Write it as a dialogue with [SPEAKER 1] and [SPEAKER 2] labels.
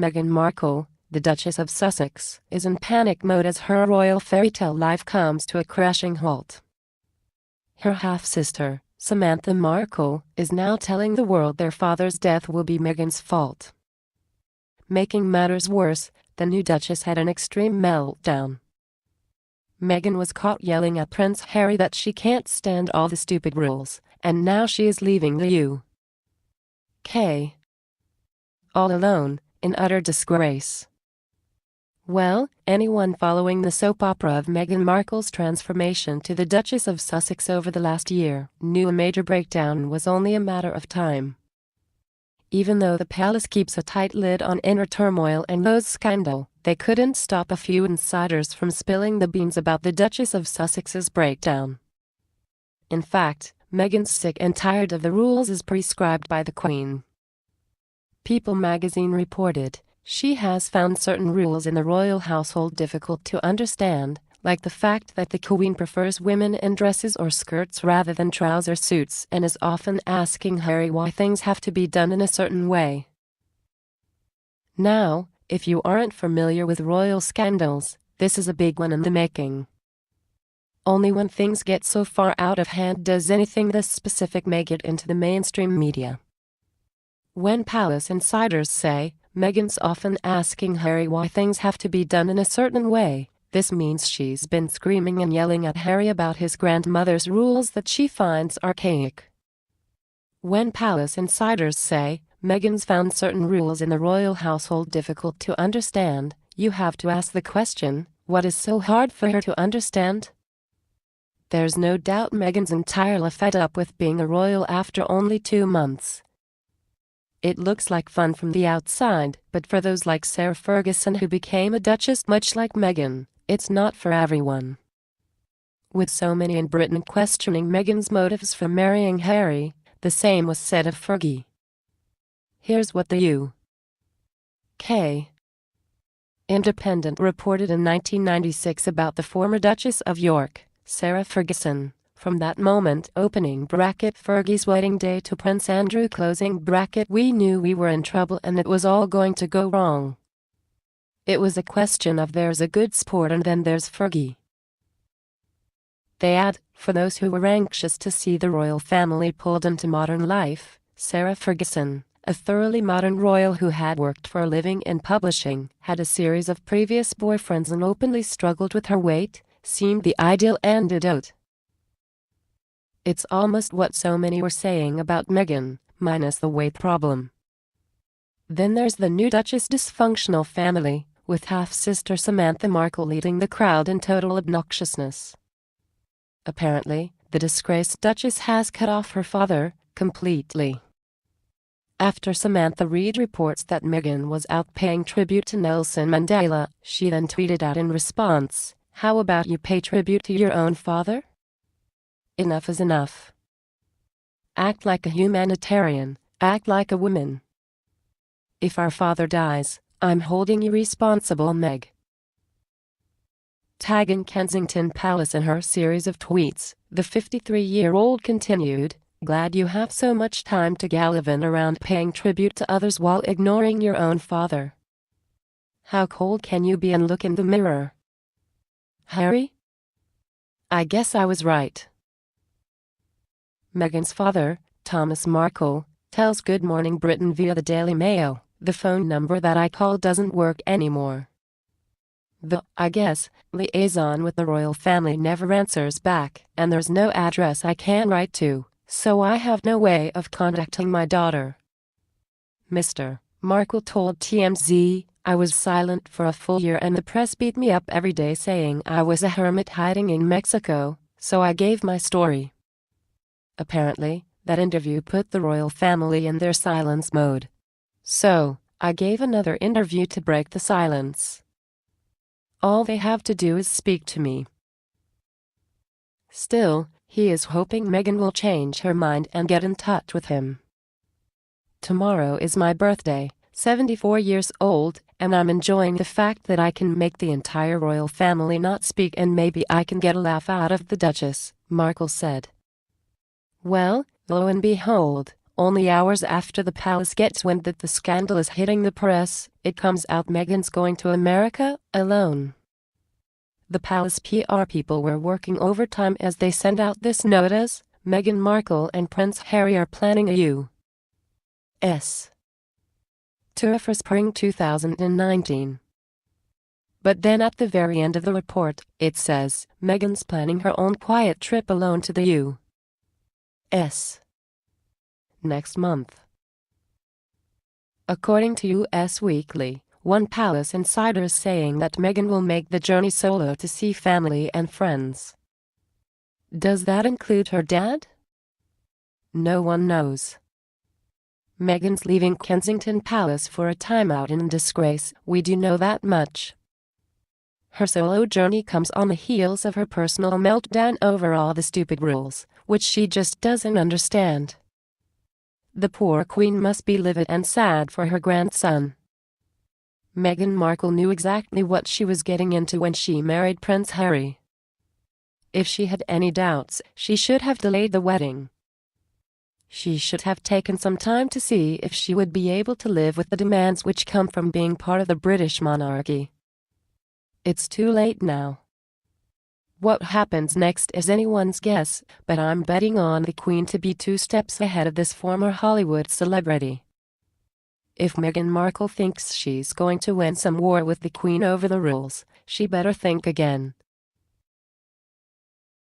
[SPEAKER 1] Meghan Markle, the Duchess of Sussex, is in panic mode as her royal fairytale life comes to a crashing halt. Her half-sister, Samantha Markle, is now telling the world their father's death will be Meghan's fault. Making matters worse, the new Duchess had an extreme meltdown. Meghan was caught yelling at Prince Harry that she can't stand all the stupid rules, and now she is leaving the UK all alone, in utter disgrace. Well, anyone following the soap opera of Meghan Markle's transformation to the Duchess of Sussex over the last year knew a major breakdown was only a matter of time. Even though the palace keeps a tight lid on inner turmoil and loads scandal, they couldn't stop a few insiders from spilling the beans about the Duchess of Sussex's breakdown. In fact, Meghan's sick and tired of the rules as prescribed by the Queen. People magazine reported, she has found certain rules in the royal household difficult to understand, like the fact that the Queen prefers women in dresses or skirts rather than trouser suits and is often asking Harry why things have to be done in a certain way. Now, if you aren't familiar with royal scandals, this is a big one in the making. Only when things get so far out of hand does anything this specific make it into the mainstream media. When palace insiders say, Meghan's often asking Harry why things have to be done in a certain way, this means she's been screaming and yelling at Harry about his grandmother's rules that she finds archaic. When palace insiders say, Meghan's found certain rules in the royal household difficult to understand, you have to ask the question, what is so hard for her to understand? There's no doubt Meghan's entirely fed up with being a royal after only 2 months. It looks like fun from the outside, but for those like Sarah Ferguson who became a duchess much like Meghan, it's not for everyone. With so many in Britain questioning Meghan's motives for marrying Harry, the same was said of Fergie. Here's what the UK Independent reported in 1996 about the former Duchess of York, Sarah Ferguson. From that moment opening bracket Fergie's wedding day to Prince Andrew closing bracket we knew we were in trouble and it was all going to go wrong. It was a question of there's a good sport and then there's Fergie. They add, for those who were anxious to see the royal family pulled into modern life, Sarah Ferguson, a thoroughly modern royal who had worked for a living in publishing, had a series of previous boyfriends and openly struggled with her weight, seemed the ideal antidote. It's almost what so many were saying about Meghan, minus the weight problem. Then there's the new Duchess' dysfunctional family, with half-sister Samantha Markle leading the crowd in total obnoxiousness. Apparently, the disgraced Duchess has cut off her father, completely. After Samantha read reports that Meghan was out paying tribute to Nelson Mandela, she then tweeted out in response, "How about you pay tribute to your own father? Enough is enough. Act like a humanitarian, act like a woman. If our father dies, I'm holding you responsible, Meg." Tagging Kensington Palace in her series of tweets, the 53-year-old continued, "Glad you have so much time to gallivant around paying tribute to others while ignoring your own father. How cold can you be and look in the mirror? Harry? I guess I was right." Meghan's father, Thomas Markle, tells Good Morning Britain via the Daily Mail, "The phone number that I called doesn't work anymore. The, I guess, liaison with the royal family never answers back, and there's no address I can write to, so I have no way of contacting my daughter." Mr. Markle told TMZ, "I was silent for a full year and the press beat me up every day saying I was a hermit hiding in Mexico, so I gave my story." Apparently, that interview put the royal family in their silence mode. "So, I gave another interview to break the silence. All they have to do is speak to me." Still, he is hoping Meghan will change her mind and get in touch with him. "Tomorrow is my birthday, 74 years old, and I'm enjoying the fact that I can make the entire royal family not speak and maybe I can get a laugh out of the Duchess," Markle said. Well, lo and behold, Only hours after the palace gets wind that the scandal is hitting the press, it comes out Meghan's going to America alone. The palace PR people were working overtime as they sent out this notice. Meghan Markle and Prince Harry are planning a U.S. tour for spring 2019. But then at the very end of the report, it says Meghan's planning her own quiet trip alone to the U.S. next month. According to U.S. Weekly, one palace insider is saying that Meghan will make the journey solo to see family and friends. Does that include her dad? No one knows. Meghan's leaving Kensington Palace for a timeout in disgrace, we do know that much. Her solo journey comes on the heels of her personal meltdown over all the stupid rules, which she just doesn't understand. The poor queen must be livid and sad for her grandson. Meghan Markle knew exactly what she was getting into when she married Prince Harry. If she had any doubts, she should have delayed the wedding. She should have taken some time to see if she would be able to live with the demands which come from being part of the British monarchy. It's too late now. What happens next is anyone's guess, but I'm betting on the Queen to be 2 steps ahead of this former Hollywood celebrity. If Meghan Markle thinks she's going to win some war with the Queen over the rules, she better think again.